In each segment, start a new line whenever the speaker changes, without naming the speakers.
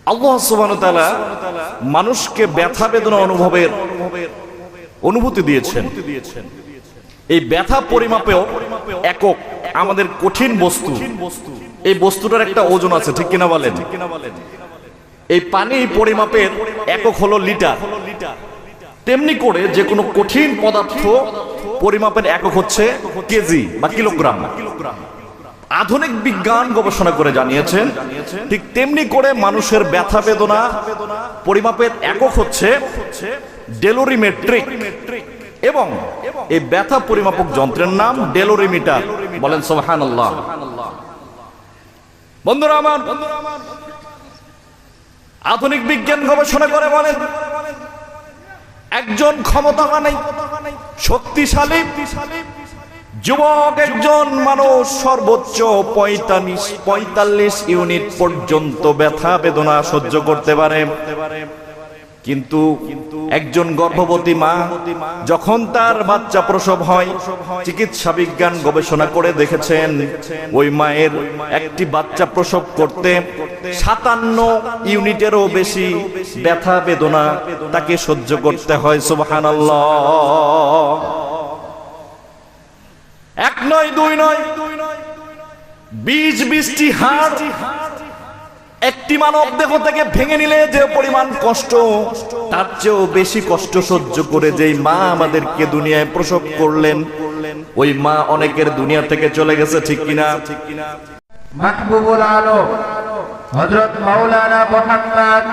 আল্লাহ সুবহানাহু ওয়া তাআলা মানুষকে ব্যথা বেদনা অনুভবের অনুভূতি দিয়েছেন। এই ব্যথা পরিমাপেও একক আমাদের কঠিন বস্তু, এই বস্তুটার একটা ওজন আছে, ঠিক কিনা বলেন? এই পানি পরিমাপের একক হলো লিটার। তেমনি করে যে কোনো কঠিন পদার্থ পরিমাপের একক হচ্ছে কেজি বা কিলোগ্রাম। আধুনিক বিজ্ঞান গবেষণা করে জানিয়েছেন ঠিক তেমনি করে মানুষের ব্যথা বেদনা পরিমাপের একক হচ্ছে ডেলোরিমেট্রিক, এবং এই ব্যথা পরিমাপক যন্ত্রের নাম ডেলোরিমিটার। বলেন সুবহানাল্লাহ। বন্ধুরা আমার, আধুনিক বিজ্ঞান গবেষণা করে বলেন একজন ক্ষমতাবান শক্তিশালী যুবক একজন মানুষ সর্বোচ্চ 45 ইউনিট পর্যন্ত ব্যথা বেদনা সহ্য করতে পারে। কিন্তু একজন গর্ভবতী মা যখন তার বাচ্চা প্রসব হয়, চিকিৎসা বিজ্ঞান গবেষণা করে দেখেছেন ওই মায়ের একটি বাচ্চা প্রসব করতে 57 ইউনিটেরও বেশি ব্যথা বেদনা তাকে সহ্য করতে হয়। সুবহানাল্লাহ। এক নয়, দুই নয়, 20টি হাড় একটি মানব দেহ থেকে ভেঙে নিলে যে পরিমাণ কষ্ট, তার চেয়েও বেশি কষ্ট সহ্য করে যেই মা আমাদেরকে দুনিয়ায় প্রসব করলেন, ওই মা অনেকের দুনিয়া থেকে চলে গেছে, ঠিক কিনা?
মাহবুবুল আলম হযরত মাওলানা মুহাম্মদ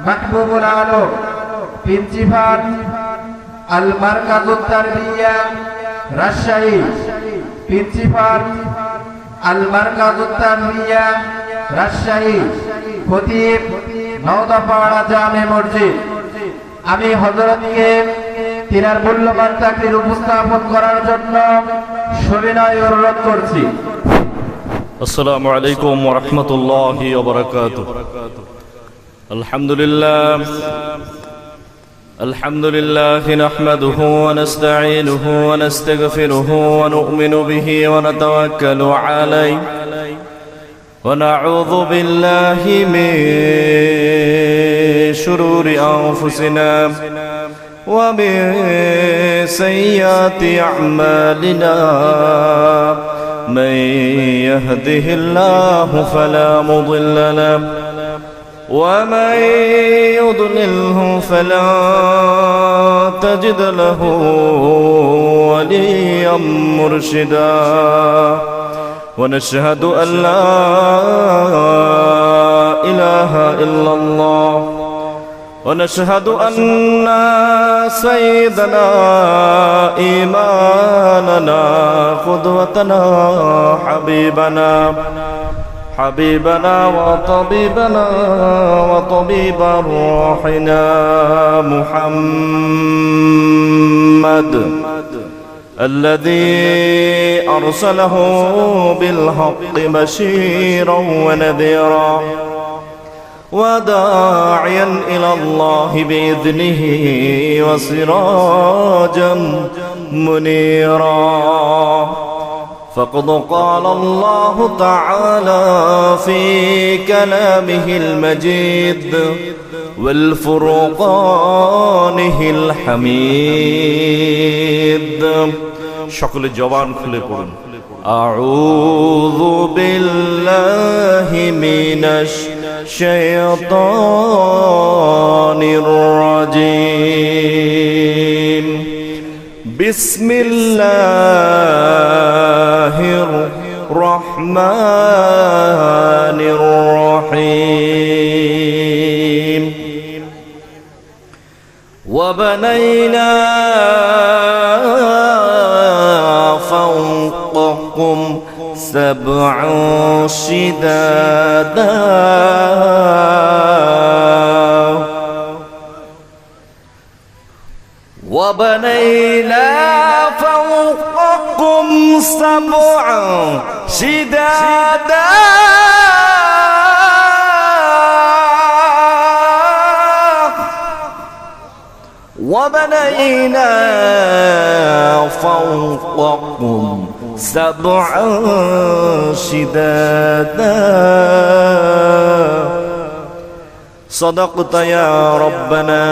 মাহবুবুল আলম, প্রিন্সিপাল আল মারকাজুত তারবিয়া রাজশাহী, প্রিন্সিপাল আল মারকাজুত তারবিয়া রাজশাহী, খতিব নওদাপাড়া জামে মসজিদ। আমি হযরতকে তিনার মূল্যবান চাকরির উপস্থাপন করার জন্য সবিনয় অনুরোধ করছি।
আসসালামু আলাইকুম ওয়া রাহমাতুল্লাহি ওয়া বারাকাতুহু। আলহামদুলিল্লাহ আলহামদুলিল্লাহি নাহমাদুহু ওয়া নাস্তাঈনুহু ওয়া নাস্তাগফিরুহু ওয়া নু'মিনু বিহি ওয়া নাতাওয়াক্কালু আলাইহি ওয়া নাউযু বিল্লাহি মিন শুরুরি আনফুসিনা ওয়া মিন সাইয়্যাতি আ'মালিনা। من يهده الله فلا مضل له ومن يضلله فلا تجد له وليا مرشدا. ونشهد أن لا إله إلا الله ونشهد أن سيدنا إمامنا قدوتنا حبيبنا وطبيبنا وطبيب روحنا محمد الذي أرسله بالحق بشيرا ونذيرا وداعيا إلى الله بإذنه وسراجا منيرا. فقد قال الله تعالى في كلامه المجيد والفرقانه الحميد. সকলে জবান খুলে পড়ুন أعوذ بالله من الشيطان الرجيم. بسم الله الرحمن الرحيم. وبنينا فوقكم سبعا شدادا وبنينا فوقكم سبعا شدادا وبنينا فوقكم سبعا شدادا সাদাকতা ইয়া রাব্বানা।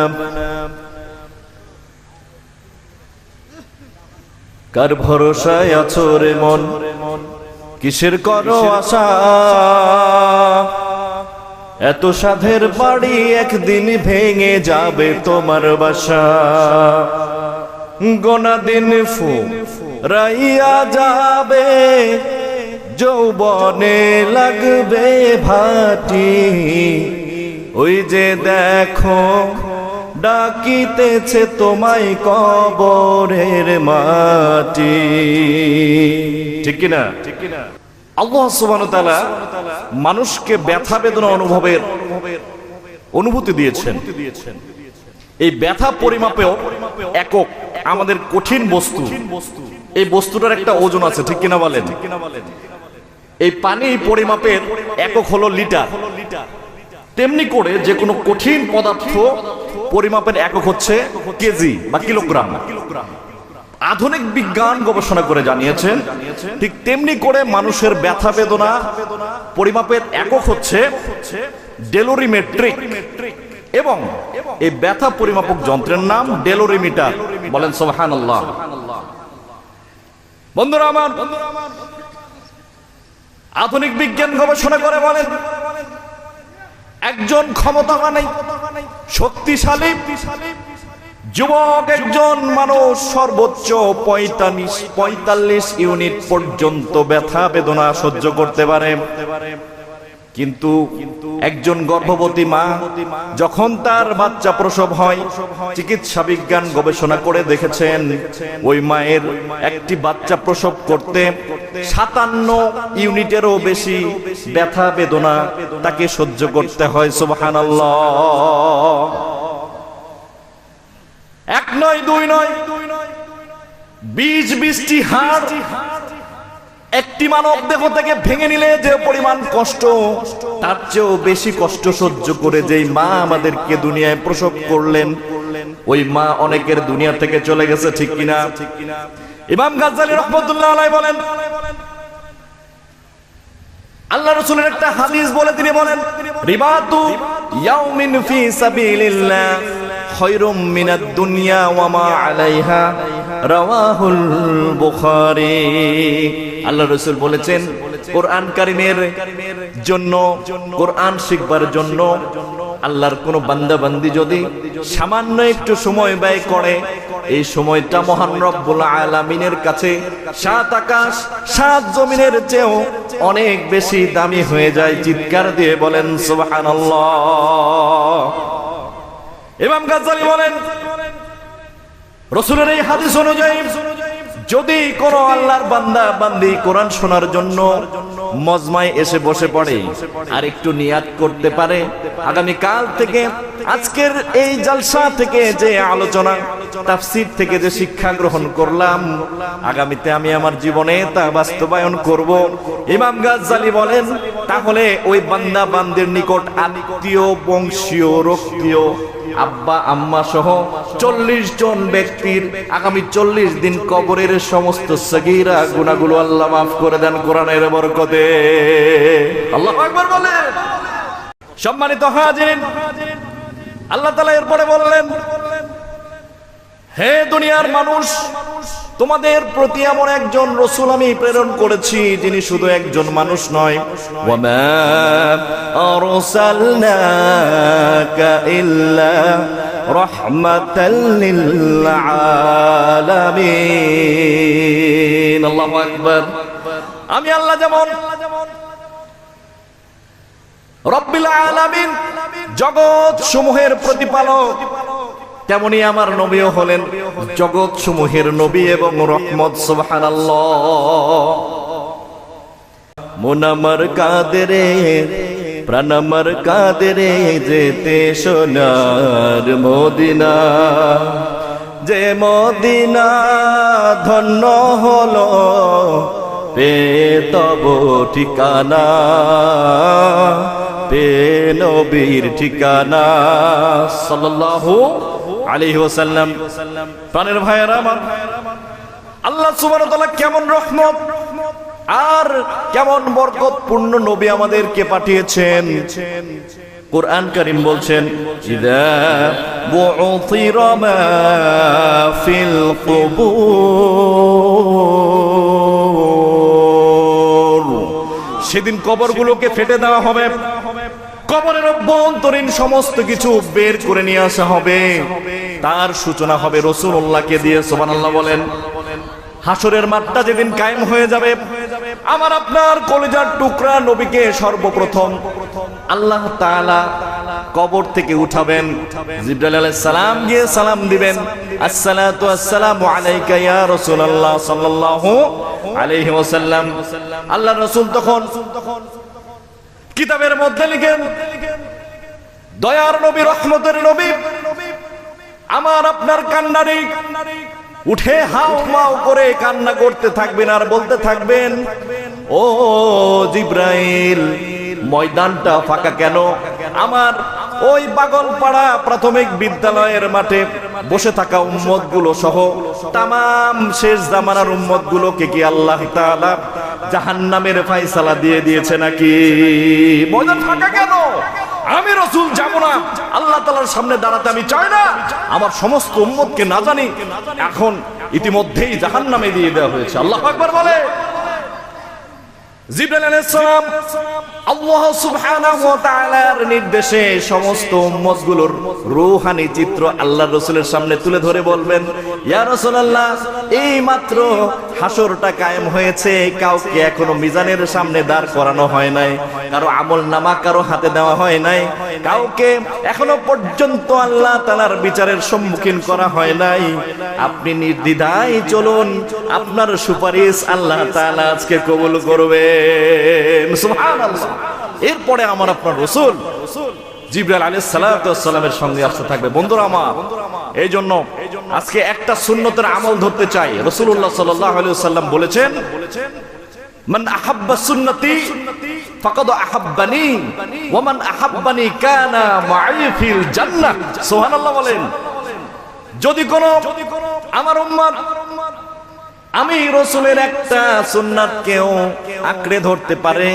কার ভরসায় আছো রে মন, কিসের করো আশা? এত সাধের বাড়ি একদিন ভেঙে যাবে তোমার বাসা। গোনা দিন ফুরাইয়া যাবে, যৌবনে লাগবে ভাটি। ওই যে দেখো ডাকিতেছে তোমায় কবরের মাটি। ঠিক কিনা? আল্লাহ সুবহানাহু ওয়া তাআলা মানুষকে ব্যথা বেদনা অনুভবের অনুভূতি দিয়েছেন। এই ব্যথা পরিমাপেও একক আমাদের কঠিন বস্তু, এই বস্তুটার একটা ওজন আছে। ঠিক কিনা বলেন? এই পানি পরিমাপের একক হলো লিটার। তেমনি করে যে কোনো কঠিন পদার্থ পরিমাপের একক হচ্ছে কেজি বা কিলোগ্রাম। আধুনিক বিজ্ঞান গবেষণা করে জানিয়েছেন ঠিক তেমনি করে মানুষের ব্যথা বেদনা পরিমাপের একক হচ্ছে ডেলোরিমেট্রিক, এবং এই ব্যথা পরিমাপক যন্ত্রের নাম ডেলোরিমিটার। বলেন সুবহানাল্লাহ। বন্ধুরা আমার, আধুনিক বিজ্ঞান গবেষণা করে বলেন একজন ক্ষমতাবান শক্তিশালী যুবক একজন মানুষ সর্বোচ্চ 45 ইউনিট পর্যন্ত ব্যথা বেদনা সহ্য করতে পারে। কিন্তু একজন গর্ভবতী মা যখন তার বাচ্চা প্রসব হয়, চিকিৎসা বিজ্ঞান গবেষণা করে দেখেছেন ওই মায়ের একটি বাচ্চা প্রসব করতে 57 ইউনিটেরও বেশি ব্যথা বেদনা তাকে সহ্য করতে হয়। সুবহানাল্লাহ। এক নয়, দুই নয়, 20টি হাড় একটি মানব দেহ থেকে ভেঙে নিলে যে পরিমাণ কষ্ট, তার চেয়েও বেশি কষ্ট সহ্য করে যেই মা আমাদেরকে দুনিয়ায় প্রসব করলেন, ওই মা অনেকের দুনিয়া থেকে চলে গেছে। ঠিক কিনা? ইমাম গাজ্জালী রাহমাতুল্লাহ আলাইহি বলেন, আল্লাহ রাসূলের একটা হাদিস বলে তিনি বলেন, রিবাতু ইয়াউমিন ফি সাবিলিল্লাহ খায়রুম মিনাদ দুনিয়া ওয়া মা আলাইহা, রাওয়াহুল বুখারী। আল্লাহ রাসূল বলেছেন কোরআন কারীমের জন্য, কোরআন শিখবার জন্য আল্লাহর কোন বান্দা বান্দি যদি সামান্য একটু সময় ব্যয় করে, এই সময়টা মহান রব্বুল আলামিনের কাছে 7 আকাশ 7 জমিনের চেয়েও অনেক বেশি দামি হয়ে যায়। চিৎকার দিয়ে বলেন সুবহানাল্লাহ। ইমাম গাজ্জালী বলেন রাসূলের এই হাদিস অনুযায়ী যদি কোন আল্লাহর বান্দা বান্দি কোরআন শোনার জন্য মজমায় এসে বসে পড়ে আর একটু নিয়াত করতে পারে, আগামী কাল থেকে আজকের এই জালসা থেকে যে আলোচনা তাফসীর থেকে যে শিক্ষা গ্রহণ করলাম, আগামীতে আমি আমার জীবনে তা বাস্তবায়ন করব। ইমাম গাজ্জালী বলেন তাহলে ওই বান্দা বান্দির নিকট আত্মীয় বংশীয় রক্তীয় আব্বা আম্মা সহ 40 জন ব্যক্তির আগামী 40 দিন কবরের সমস্ত সগীরা গুনাহগুলো আল্লাহ মাফ করে দেন কোরআনের বরকতে। আল্লাহু আকবার বলেন। সম্মানিত হাজিরিন, আল্লাহ তাআলা এরপরে বললেন, হে দুনিয়ার মানুষ, তোমাদের প্রতি এমন একজন রাসূল আমি প্রেরণ করেছি যিনি শুধু একজন মানুষ নয়। ওয়া মা আরসালনাকা ইল্লা রাহমাতাল লিল আলামিন। আল্লাহু আকবার। আমি আল্লাহ যেমন রব্বিল আলামিন, জগৎ সমূহের প্রতিপালক, তেমনি আমার নবীও হলেন জগৎ সমূহের নবী এবং রহমত। সুবহানাল্লাহ। মন আমার কাঁদে রে, প্রাণ আমার কাঁদে রে, যেতে সোনার মদিনা, যে মদিনা ধন্য হলো পে তব ঠিকানা, পে নবীর ঠিকানা সাল্লাল্লাহু আলাইহি ওয়াসাল্লাম। প্রাণের ভাইয়েরা আমার, আল্লাহ সুবহানাহু ওয়া তাআলা কেমন রহমত আর কেমন বরকতপূর্ণ নবী আমাদেরকে পাঠিয়েছেন। কোরআন কারীম বলছেন ইযা বু'থিরা মা ফিল কুবুর, সেদিন কবরগুলোকে ফেটে দেওয়া হবে, কবরের অভ্যন্তরীণ সমস্ত কিছু বের করে নিয়ে আসা হবে, তার সূচনা হবে রাসূলুল্লাহকে দিয়ে। সুবহানাল্লাহ বলেন। হাসরের মাঠটা যেদিন কায়েম হয়ে যাবে, আমার আপনার কলিজার টুকরা নবীকে সর্বপ্রথম আল্লাহ তাআলা কবর থেকে উঠাবেন। জিবরাইল আলাইহিস সালাম গিয়ে সালাম দিবেন, আসসালাতু আসসালামু আলাইকা ইয়া রাসূলুল্লাহ সাল্লাল্লাহু আলাইহি ওয়াসাল্লাম। আল্লাহর রাসূল তখন কিতাবের মধ্যে লিখেন, দয়ার নবী, রহমতের নবী, আমার আপনার কান্নারি উঠে হাউ মাউ করে কান্না করতে থাকবেন আর বলতে থাকবেন, ও জিব্রাইল, ময়দানটা ফাঁকা কেন? আমার ওই পাগলপাড়া প্রাথমিক বিদ্যালয়ের মাঠে বসে থাকা উম্মত গুলো সহ তামাম শেষ জামানার উম্মত গুলোকে কি আল্লাহ তাআলা জাহান্নামের ফয়সালা দিয়ে দিয়েছে নাকি? ময়দান ফাঁকা কেন? আমি রাসূল যাব না, আল্লাহ তাআলার সামনে দাঁড়াতে আমি চাই না, আমার সমস্ত উম্মতকে না জানি এখন ইতিমধ্যেই জাহান্নামে দিয়ে দেওয়া হয়েছে। আল্লাহু আকবার বলে। জিবরাইল আলাইহিস সালাম আল্লাহ সুবহানাহু ওয়া তাআলার নির্দেশে সমস্ত উম্মতগুলোর রূহানি চিত্র আল্লাহর রাসূলের সামনে তুলে ধরে বলবেন, ইয়া রাসূলুল্লাহ, এই মাত্র হাসরটা কায়েম হয়েছে, কাউকে এখনো মিজানের সামনে দাঁড় করানো হয় নাই, কারো আমলনামা কারো হাতে দেওয়া হয় নাই, কাউকে এখনো পর্যন্ত আল্লাহ তাআলার বিচারের সম্মুখীন করা হয় নাই। আপনি নির্দ্বিধায় চলুন, আপনার সুপারিশ আল্লাহ তাআলা আজকে কবুল করবেন। সুবহানাল্লাহ। এরপরে আমার আপনার রাসূল জিবরাইল আলাইহিস সালাতু ওয়াস সালামের সঙ্গে আসতে থাকবে। বন্ধুরা আমার, এই জন্য আজকে একটা সুন্নতের আমল ধরতে চাই। রাসূলুল্লাহ সাল্লাল্লাহু আলাইহি ওয়াসাল্লাম বলেছেন, মান আহাব্বা সুন্নতি ফাকাদ আহাব্বানি ওয়া মান আহাব্বানি কানা মা'i ফিল জান্নাহ। সুবহানাল্লাহ বলেন। যদি কোন আমার উম্মত আমি রাসূলের একটা সুন্নাতকেও আঁকড়ে ধরতে পারে,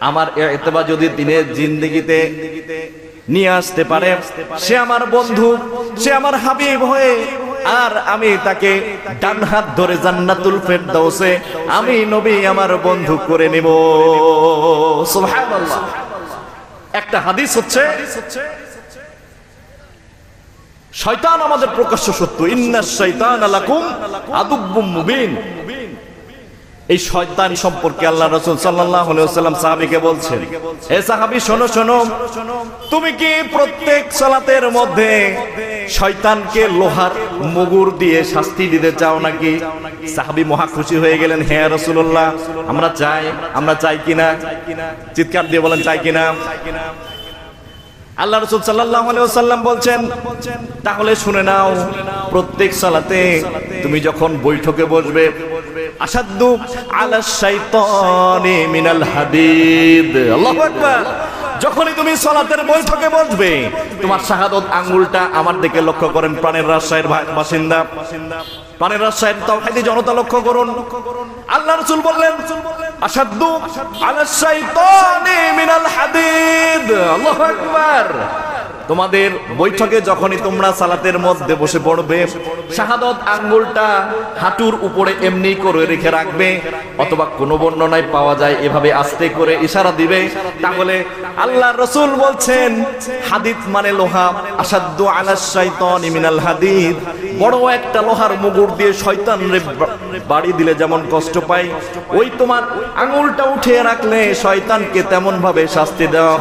আমার ইত্তেবা যদি দিনের জিন্দেগিতে নিয়ে আসতে পারে, সে আমার বন্ধু, সে আমার হাবিব হয়ে, আর আমি তাকে ডান হাত ধরে জান্নাতুল ফেরদাউসে আমি নবী আমার বন্ধু করে নেব। সুবহানাল্লাহ। একটা হাদিস হচ্ছে, শয়তান আমাদের প্রকাশ্য শত্রু, ইন্নাশ শাইতানা লাকুম আদুব্বুম মুবিন। এই শয়তান সম্পর্কে আল্লাহ রাসূল সাল্লাল্লাহু আলাইহি ওয়াসাল্লাম সাহাবীকে বলছেন, হে সাহাবী, শোনো শোনো, তুমি কি প্রত্যেক সালাতের মধ্যে শয়তানকে লোহার মুগুর দিয়ে শাস্তি দিতে চাও নাকি? সাহাবী মহা খুশি হয়ে গেলেন, হে রাসূলুল্লাহ, আমরা চাই কিনা? চিৎকার দিয়ে বলেন, চাই কিনা? আল্লাহ রাসূল সাল্লাল্লাহু আলাইহি ওয়াসাল্লাম বলছেন, তাহলে শুনে নাও, প্রত্যেক সালাতে তুমি যখন বৈঠকে বসবে, আশাদ্দু আলাশ শাইতানি মিনাল হাদিদ। আল্লাহু আকবার। যখনই তুমি সালাতের বৈঠকে বসবে, তোমার শাহাদাত আঙ্গুলটা আমার দিকে লক্ষ্য করেন, প্রাণের রাজশাহীর বাসিন্দা, প্রাণের রাজশাহীর তাওহীদি জনতা লক্ষ্য করুন। আল্লাহ রাসূল বললেন, আশাদ্দু আলাশ শাইতানি মিনাল হাদিদ। আল্লাহু আকবার। তোমাদের বৈঠকে যখনই তোমরা সালাতের মধ্যে বসে পড়বে, শাহাদাত আঙ্গুলটা হাঁটুর উপরে এমনি করে রেখে রাখবে, অথবা কোন বর্ণনায় পাওয়া যায় এভাবে আস্তে করে ইশারা দিবে। তাহলে আল্লাহর রাসূল বলছেন, হাদিদ মানে লোহা, আশাদ্দু আলাশ শাইতানি মিনাল হাদিদ, বড় একটা লোহার মুগুর দিয়ে শয়তানরে বাড়ি দিলে যেমন কষ্ট পায়, ওই তোমার আঙ্গুলটা উঠিয়ে রাখলে শয়তানকে তেমন ভাবে শাস্তি দেওয়া হয়।